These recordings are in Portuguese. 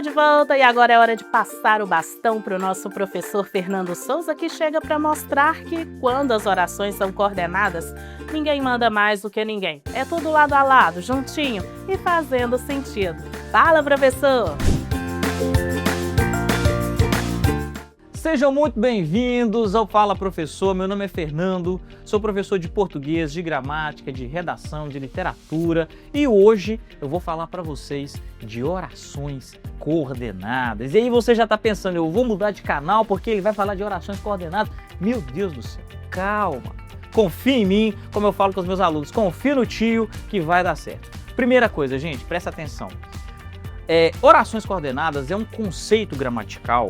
de volta e agora é hora de passar o bastão para o nosso professor Fernando Souza, que chega para mostrar que quando as orações são coordenadas, ninguém manda mais do que ninguém. É tudo lado a lado, juntinho e fazendo sentido. Fala, professor! Sejam muito bem-vindos ao Fala Professor. Meu nome é Fernando, sou professor de português, de gramática, de redação, de literatura e hoje eu vou falar para vocês de orações coordenadas. E aí você já está pensando, eu vou mudar de canal porque ele vai falar de orações coordenadas. Meu Deus do céu, calma, confia em mim, como eu falo com os meus alunos, confia no tio que vai dar certo. Primeira coisa, gente, presta atenção. Orações coordenadas é um conceito gramatical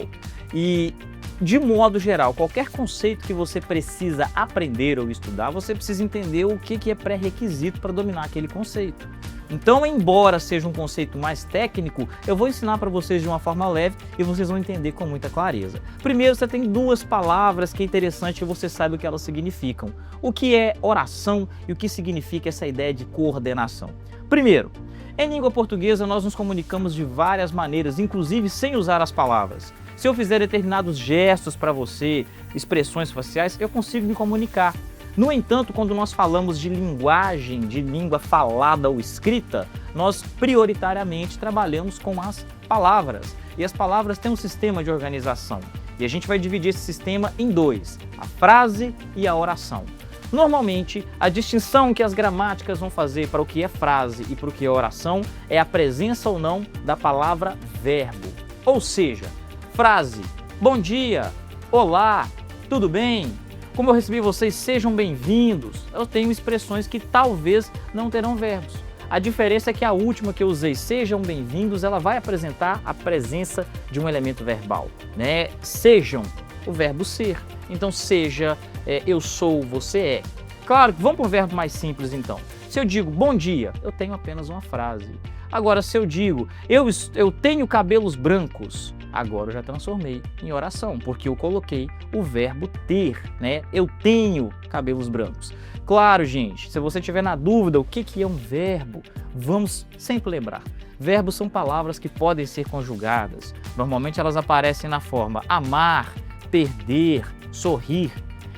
e, de modo geral, qualquer conceito que você precisa aprender ou estudar, você precisa entender o que é pré-requisito para dominar aquele conceito. Então, embora seja um conceito mais técnico, eu vou ensinar para vocês de uma forma leve e vocês vão entender com muita clareza. Primeiro, você tem duas palavras que é interessante que você saiba o que elas significam. O que é oração e o que significa essa ideia de coordenação. Primeiro, em língua portuguesa nós nos comunicamos de várias maneiras, inclusive sem usar as palavras. Se eu fizer determinados gestos para você, expressões faciais, eu consigo me comunicar. No entanto, quando nós falamos de linguagem, de língua falada ou escrita, nós prioritariamente trabalhamos com as palavras. E as palavras têm um sistema de organização. E a gente vai dividir esse sistema em dois, a frase e a oração. Normalmente, a distinção que as gramáticas vão fazer para o que é frase e para o que é oração é a presença ou não da palavra verbo. Ou seja, frase, bom dia, olá, tudo bem? Como eu recebi vocês, sejam bem-vindos. Eu tenho expressões que talvez não terão verbos. A diferença é que a última que eu usei, sejam bem-vindos, ela vai apresentar a presença de um elemento verbal, né? Sejam, o verbo ser. Então, seja, eu sou, você é. Claro, vamos para um verbo mais simples então. Se eu digo bom dia, eu tenho apenas uma frase. Agora, se eu digo eu tenho cabelos brancos, agora eu já transformei em oração, porque eu coloquei o verbo ter, né? Eu tenho cabelos brancos. Claro, gente, se você tiver na dúvida o que é um verbo, vamos sempre lembrar. Verbos são palavras que podem ser conjugadas. Normalmente elas aparecem na forma amar, perder, sorrir.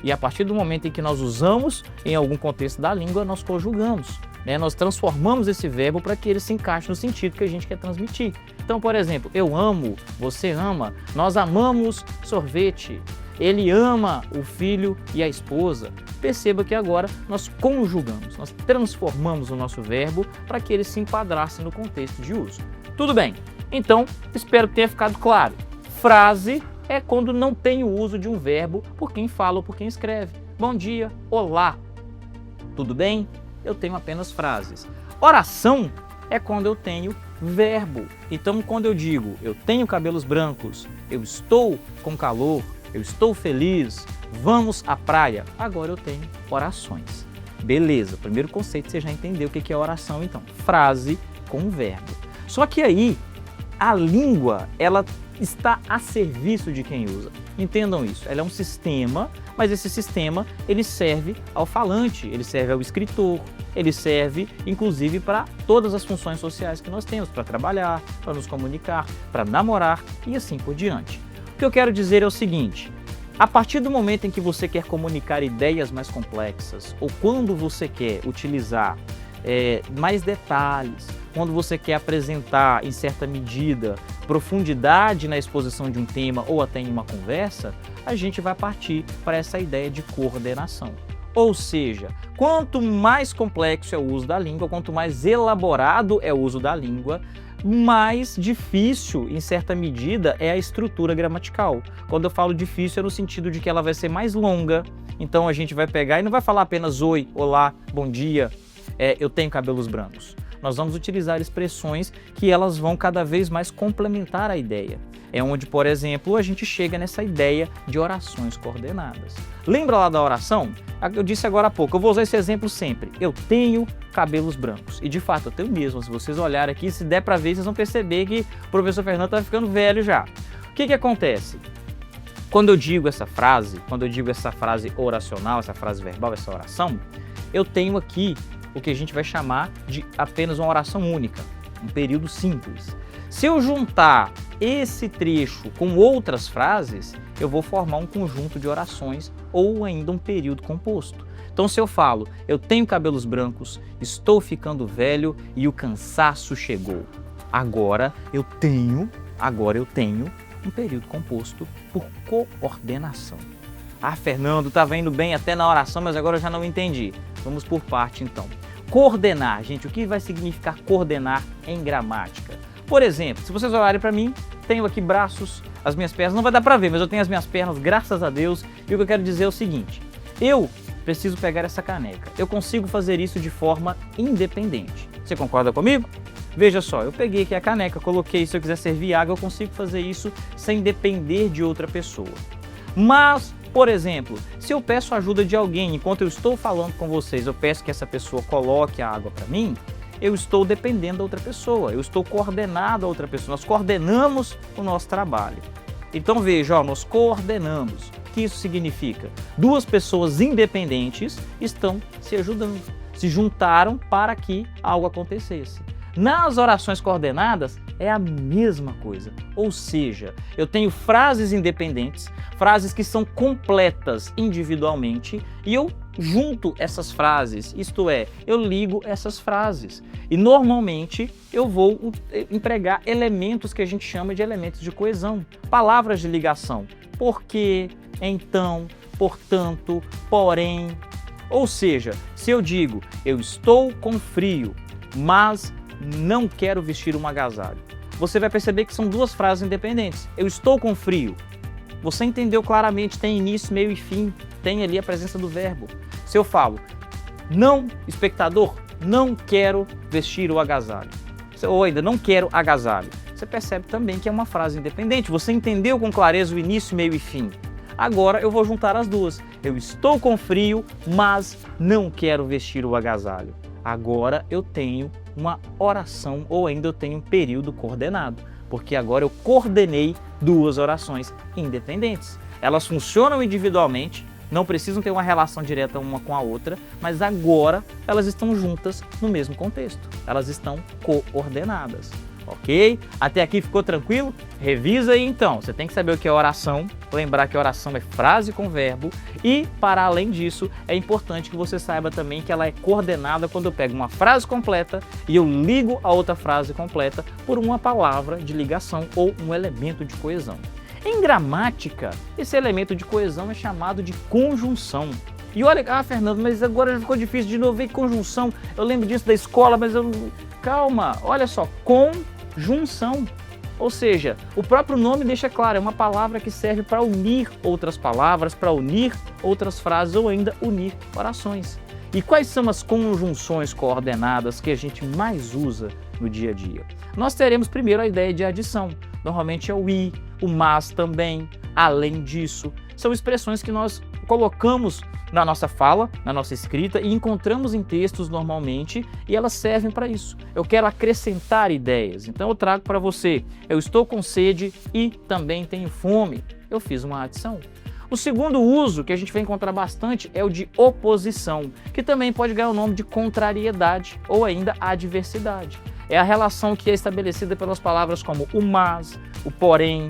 E a partir do momento em que nós usamos em algum contexto da língua, nós conjugamos. Nós transformamos esse verbo para que ele se encaixe no sentido que a gente quer transmitir. Então, por exemplo, eu amo, você ama, nós amamos sorvete, ele ama o filho e a esposa. Perceba que agora nós conjugamos, nós transformamos o nosso verbo para que ele se enquadrasse no contexto de uso. Tudo bem? Então, espero que tenha ficado claro. Frase é quando não tem o uso de um verbo por quem fala ou por quem escreve. Bom dia, olá, tudo bem? Eu tenho apenas frases. Oração é quando eu tenho verbo. Então, quando eu digo eu tenho cabelos brancos, eu estou com calor, eu estou feliz, vamos à praia, agora eu tenho orações. Beleza, primeiro conceito você já entendeu o que é oração então. Frase com verbo. Só que aí a língua, ela está a serviço de quem usa. Entendam isso, ela é um sistema, mas esse sistema ele serve ao falante, ele serve ao escritor, ele serve inclusive para todas as funções sociais que nós temos, para trabalhar, para nos comunicar, para namorar e assim por diante. O que eu quero dizer é o seguinte, a partir do momento em que você quer comunicar ideias mais complexas ou quando você quer utilizar mais detalhes, quando você quer apresentar, em certa medida, profundidade na exposição de um tema ou até em uma conversa, a gente vai partir para essa ideia de coordenação. Ou seja, quanto mais complexo é o uso da língua, quanto mais elaborado é o uso da língua, mais difícil, em certa medida, é a estrutura gramatical. Quando eu falo difícil, é no sentido de que ela vai ser mais longa, então a gente vai pegar e não vai falar apenas oi, olá, bom dia, eu tenho cabelos brancos. Nós vamos utilizar expressões que elas vão cada vez mais complementar a ideia. É onde, por exemplo, a gente chega nessa ideia de orações coordenadas. Lembra lá da oração? Eu disse agora há pouco, eu vou usar esse exemplo sempre. Eu tenho cabelos brancos. E de fato, eu tenho mesmo. Se vocês olharem aqui, se der para ver, vocês vão perceber que o professor Fernando está ficando velho já. O que acontece? Quando eu digo essa frase oracional, essa frase verbal, essa oração, eu tenho aqui o que a gente vai chamar de apenas uma oração única, um período simples. Se eu juntar esse trecho com outras frases, eu vou formar um conjunto de orações ou ainda um período composto. Então, se eu falo, eu tenho cabelos brancos, estou ficando velho e o cansaço chegou. Agora eu tenho um período composto por coordenação. Ah, Fernando, estava indo bem até na oração, mas agora eu já não entendi. Vamos por parte, então. Coordenar, gente, o que vai significar coordenar em gramática? Por exemplo, se vocês olharem para mim, tenho aqui braços, as minhas pernas, não vai dar para ver, mas eu tenho as minhas pernas, graças a Deus, e o que eu quero dizer é o seguinte, eu preciso pegar essa caneca, eu consigo fazer isso de forma independente. Você concorda comigo? Veja só, eu peguei aqui a caneca, coloquei, se eu quiser servir água, eu consigo fazer isso sem depender de outra pessoa. Mas, por exemplo, se eu peço ajuda de alguém, enquanto eu estou falando com vocês, eu peço que essa pessoa coloque a água para mim, eu estou dependendo da outra pessoa, eu estou coordenado a outra pessoa, nós coordenamos o nosso trabalho. Então veja, nós coordenamos. O que isso significa? Duas pessoas independentes estão se ajudando, se juntaram para que algo acontecesse. Nas orações coordenadas é a mesma coisa, ou seja, eu tenho frases independentes, frases que são completas individualmente e eu junto essas frases, isto é, eu ligo essas frases. E normalmente eu vou empregar elementos que a gente chama de elementos de coesão, palavras de ligação, porque, então, portanto, porém. Ou seja, se eu digo, eu estou com frio, mas não quero vestir um agasalho, você vai perceber que são duas frases independentes. Eu estou com frio. Você entendeu claramente, tem início, meio e fim, tem ali a presença do verbo. Se eu falo, não, espectador, não quero vestir o agasalho, ou ainda, não quero agasalho, você percebe também que é uma frase independente. Você entendeu com clareza o início, meio e fim. Agora eu vou juntar as duas. Eu estou com frio, mas não quero vestir o agasalho. Agora eu tenho uma oração ou ainda eu tenho um período coordenado, porque agora eu coordenei duas orações independentes. Elas funcionam individualmente, não precisam ter uma relação direta uma com a outra, mas agora elas estão juntas no mesmo contexto. Elas estão coordenadas. Ok? Até aqui ficou tranquilo? Revisa aí então. Você tem que saber o que é oração, lembrar que oração é frase com verbo e, para além disso, é importante que você saiba também que ela é coordenada quando eu pego uma frase completa e eu ligo a outra frase completa por uma palavra de ligação ou um elemento de coesão. Em gramática, esse elemento de coesão é chamado de conjunção. E olha, Fernando, mas agora ficou difícil de novo ver conjunção. Eu lembro disso da escola, mas eu... Calma, olha só, conjunção. Ou seja, o próprio nome deixa claro, é uma palavra que serve para unir outras palavras, para unir outras frases ou ainda unir orações. E quais são as conjunções coordenadas que a gente mais usa no dia a dia? Nós teremos primeiro a ideia de adição. Normalmente é o e, o mas também, além disso. São expressões que nós colocamos na nossa fala, na nossa escrita e encontramos em textos normalmente e elas servem para isso. Eu quero acrescentar ideias, então eu trago para você, eu estou com sede e também tenho fome. Eu fiz uma adição. O segundo uso que a gente vai encontrar bastante é o de oposição, que também pode ganhar o nome de contrariedade ou ainda adversidade. É a relação que é estabelecida pelas palavras como o mas, o porém,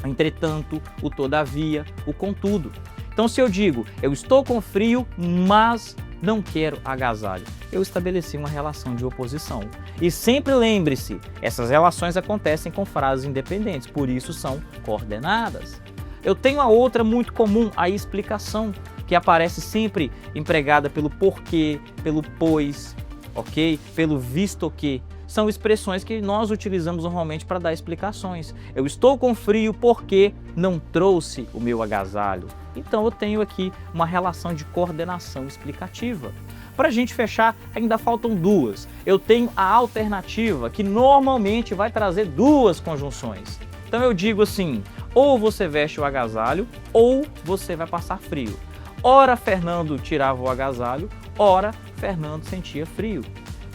o entretanto, o todavia, o contudo. Então, se eu digo, eu estou com frio, mas não quero agasalho, eu estabeleci uma relação de oposição. E sempre lembre-se, essas relações acontecem com frases independentes, por isso são coordenadas. Eu tenho a outra muito comum, a explicação, que aparece sempre empregada pelo porquê, pelo pois, ok? Pelo visto que. São expressões que nós utilizamos normalmente para dar explicações. Eu estou com frio porque não trouxe o meu agasalho. Então eu tenho aqui uma relação de coordenação explicativa. Para a gente fechar, ainda faltam duas. Eu tenho a alternativa, que normalmente vai trazer duas conjunções. Então eu digo assim, ou você veste o agasalho, ou você vai passar frio. Ora Fernando tirava o agasalho, ora Fernando sentia frio.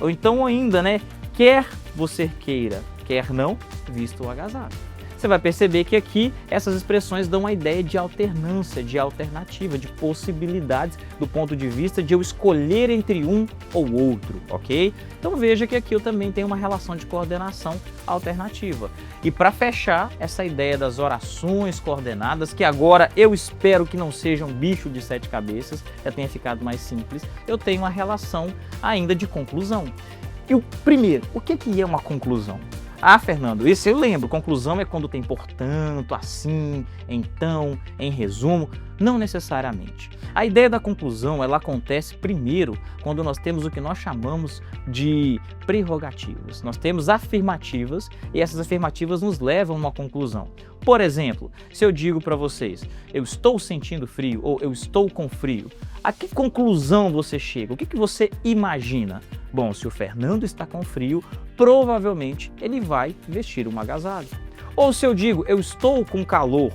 Ou então ainda, quer você queira, quer não, vista o agasalho. Você vai perceber que aqui essas expressões dão a ideia de alternância, de alternativa, de possibilidades do ponto de vista de eu escolher entre um ou outro, ok? Então veja que aqui eu também tenho uma relação de coordenação alternativa. E para fechar essa ideia das orações coordenadas, que agora eu espero que não seja um bicho de 7 cabeças, já tenha ficado mais simples, eu tenho uma relação ainda de conclusão. E o primeiro, o que é uma conclusão? Ah, Fernando, esse eu lembro, conclusão é quando tem portanto, assim, então, em resumo, não necessariamente. A ideia da conclusão, ela acontece primeiro quando nós temos o que nós chamamos de prerrogativas. Nós temos afirmativas e essas afirmativas nos levam a uma conclusão. Por exemplo, se eu digo para vocês, eu estou sentindo frio ou eu estou com frio, a que conclusão você chega? O que você imagina? Bom, se o Fernando está com frio, provavelmente ele vai vestir um agasalho. Ou se eu digo, eu estou com calor,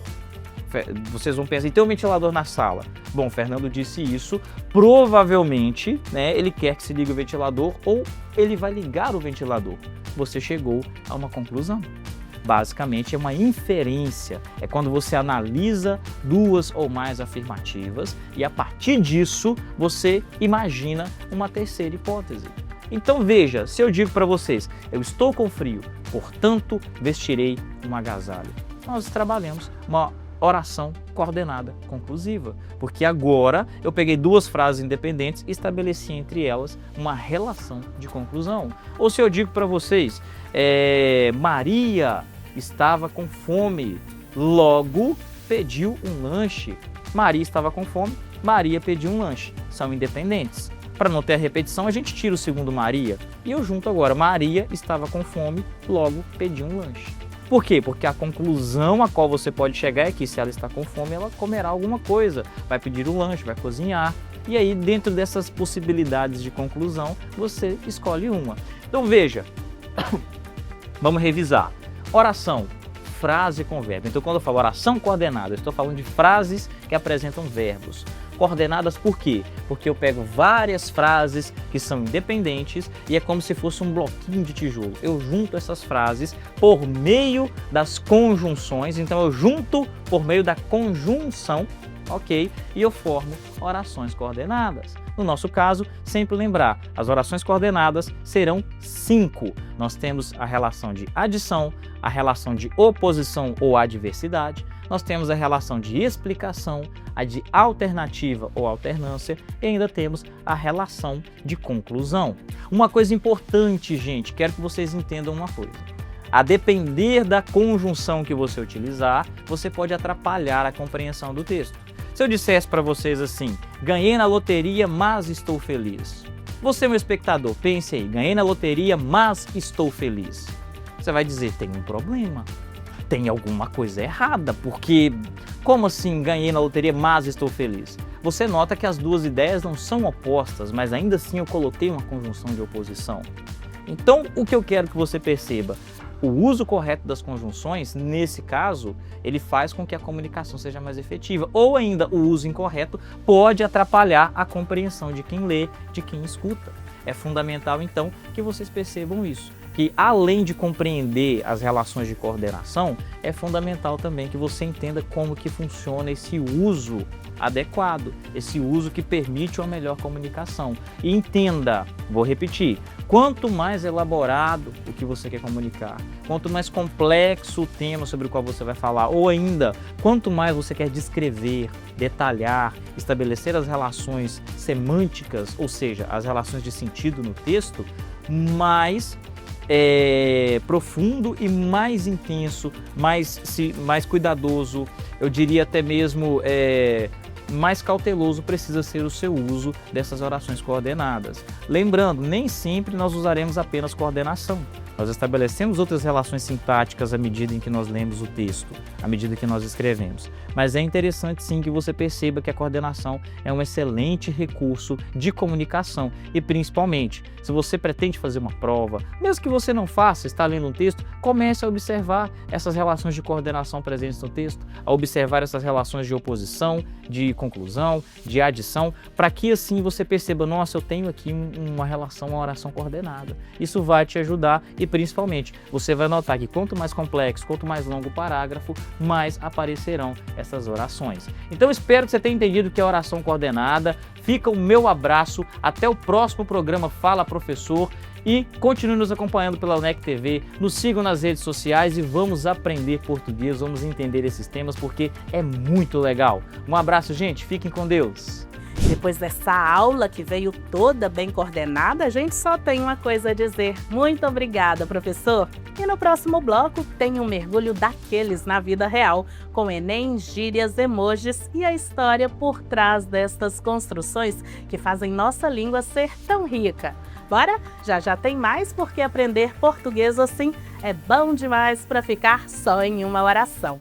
vocês vão pensar, tem um ventilador na sala. Bom, o Fernando disse isso, provavelmente, né, ele quer que se ligue o ventilador ou ele vai ligar o ventilador. Você chegou a uma conclusão. Basicamente é uma inferência, é quando você analisa duas ou mais afirmativas e a partir disso você imagina uma terceira hipótese. Então veja, se eu digo para vocês, eu estou com frio, portanto vestirei um agasalho. Nós trabalhamos uma oração coordenada conclusiva, porque agora eu peguei duas frases independentes e estabeleci entre elas uma relação de conclusão. Ou se eu digo para vocês, Maria estava com fome, logo pediu um lanche. Maria estava com fome, Maria pediu um lanche. São independentes. Para não ter a repetição, a gente tira o segundo Maria e eu junto agora. Maria estava com fome, logo pediu um lanche. Por quê? Porque a conclusão a qual você pode chegar é que se ela está com fome, ela comerá alguma coisa, vai pedir um lanche, vai cozinhar. E aí, dentro dessas possibilidades de conclusão, você escolhe uma. Então veja, vamos revisar. Oração, frase com verbo. Então, quando eu falo oração coordenada, eu estou falando de frases que apresentam verbos. Coordenadas por quê? Porque eu pego várias frases que são independentes e é como se fosse um bloquinho de tijolo. Eu junto essas frases por meio das conjunções, então eu junto por meio da conjunção, ok? E eu formo orações coordenadas. No nosso caso, sempre lembrar, as orações coordenadas serão 5. Nós temos a relação de adição, a relação de oposição ou adversidade, nós temos a relação de explicação, a de alternativa ou alternância e ainda temos a relação de conclusão. Uma coisa importante, gente, quero que vocês entendam uma coisa. A depender da conjunção que você utilizar, você pode atrapalhar a compreensão do texto. Se eu dissesse para vocês assim, ganhei na loteria, mas estou feliz. Você, meu espectador, pense aí, ganhei na loteria, mas estou feliz. Você vai dizer, tem um problema. Tem alguma coisa errada, porque como assim ganhei na loteria, mas estou feliz? Você nota que as duas ideias não são opostas, mas ainda assim eu coloquei uma conjunção de oposição. Então, o que eu quero que você perceba, o uso correto das conjunções, nesse caso, ele faz com que a comunicação seja mais efetiva, ou ainda o uso incorreto pode atrapalhar a compreensão de quem lê, de quem escuta. É fundamental, então, que vocês percebam isso. Que além de compreender as relações de coordenação, é fundamental também que você entenda como que funciona esse uso adequado, esse uso que permite uma melhor comunicação. E entenda, vou repetir, quanto mais elaborado o que você quer comunicar, quanto mais complexo o tema sobre o qual você vai falar, ou ainda, quanto mais você quer descrever, detalhar, estabelecer as relações semânticas, ou seja, as relações de sentido no texto, mais profundo e mais intenso, mais cuidadoso, eu diria até mesmo mais cauteloso precisa ser o seu uso dessas orações coordenadas. Lembrando, nem sempre nós usaremos apenas coordenação. Nós estabelecemos outras relações sintáticas à medida em que nós lemos o texto, à medida que nós escrevemos. Mas é interessante sim que você perceba que a coordenação é um excelente recurso de comunicação e principalmente, se você pretende fazer uma prova, mesmo que você não faça, está lendo um texto, comece a observar essas relações de coordenação presentes no texto, a observar essas relações de oposição, de conclusão, de adição, para que assim você perceba, nossa, eu tenho aqui uma relação, uma oração coordenada. Isso vai te ajudar e principalmente você vai notar que quanto mais complexo, quanto mais longo o parágrafo, mais aparecerão essas orações. Então espero que você tenha entendido o que é oração coordenada. Fica o meu abraço, até o próximo programa Fala Professor e continue nos acompanhando pela UNEC TV, nos sigam nas redes sociais e vamos aprender português, vamos entender esses temas porque é muito legal. Um abraço, gente, fiquem com Deus! Depois dessa aula que veio toda bem coordenada, a gente só tem uma coisa a dizer. Muito obrigada, professor! E no próximo bloco tem um mergulho daqueles na vida real, com Enem, gírias, emojis e a história por trás destas construções que fazem nossa língua ser tão rica. Bora? Já já tem mais, porque aprender português assim é bom demais para ficar só em uma oração.